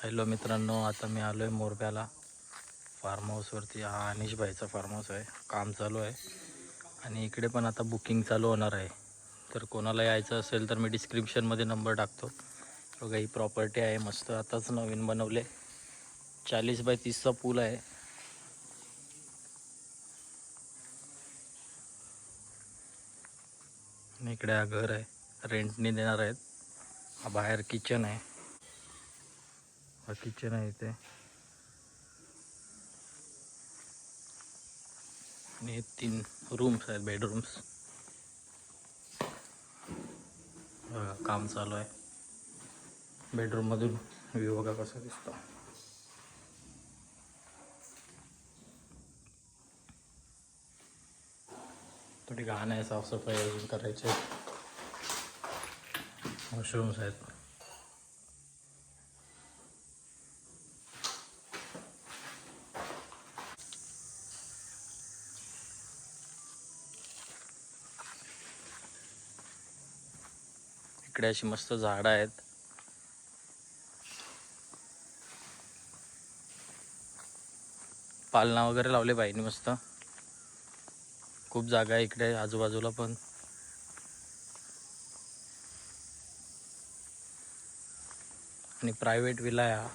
Hello मित्रांनो, आता मी आलो आहे मोरब्याला फार्म हाऊसवरती. हा अनिश भाईचा फार्म हाऊस आहे. काम चालू आहे आणि इकडे पण आता बुकिंग चालू होणार आहे. तर कोणाला यायचं असेल तर मी डिस्क्रिप्शनमध्ये नंबर टाकतो. बघा, ही प्रॉपर्टी आहे मस्त, आताच नवीन बनवले. 40x30चा पूल आहे. आणि इकडे हा घर आहे, रेंटने देणार आहेत. हा बाहेर किचन आहे. हा किचन आहे इथे. आणि 3 रूम्स आहेत, बेडरूम्स. काम चालू आहे. बेडरूम मधून व्ह्यू बघा कसा दिसतो. थोडी घाण आहे, साफसफाई अजून करायची. वॉशरूम्स आहेत. इकडे अशी मस्त झाडं आहेत. पालना वगैरे लावले बाईंनी मस्त. खूप जागा आहे इकडे आजूबाजूला पण. आणि प्रायव्हेट विला आहे हा.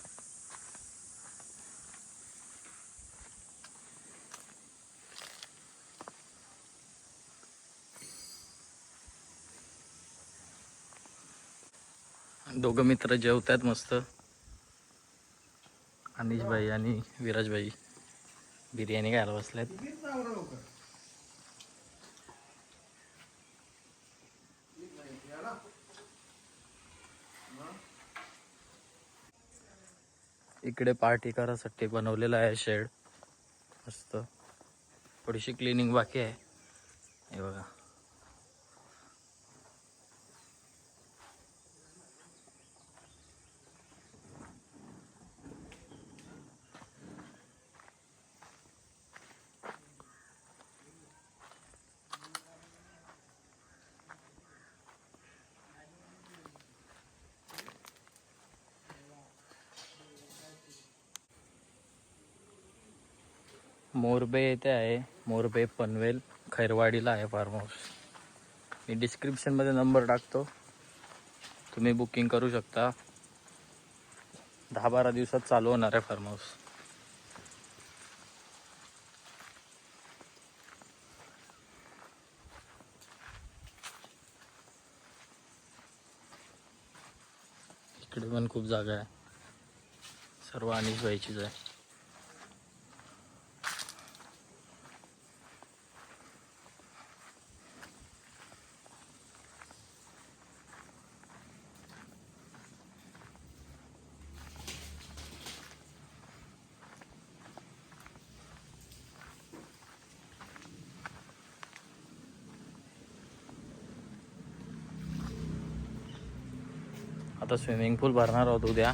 दोघं मित्र जेवतात मस्त, अनिश भाई आणि विराज भाई. बिर्याणी खायला बसल्यात. इकडे पार्टी करायसाठी बनवलेला आहे शेड मस्त. थोडीशी क्लिनिंग बाकी आहे. हे बघा, मोरबे येथे आहे. मोरबे पनवेल खैरवाडीला आहे फार्म हाऊस. मी डिस्क्रिप्शनमध्ये नंबर टाकतो, तुम्ही बुकिंग करू शकता. 10-12 दिवसात चालू होणार आहे फार्म हाऊस. इकडे पण खूप जागा आहे, सर्व अनिश भाईचीच आहे. आता स्विमिंग पूल भरणार आहोत उद्या.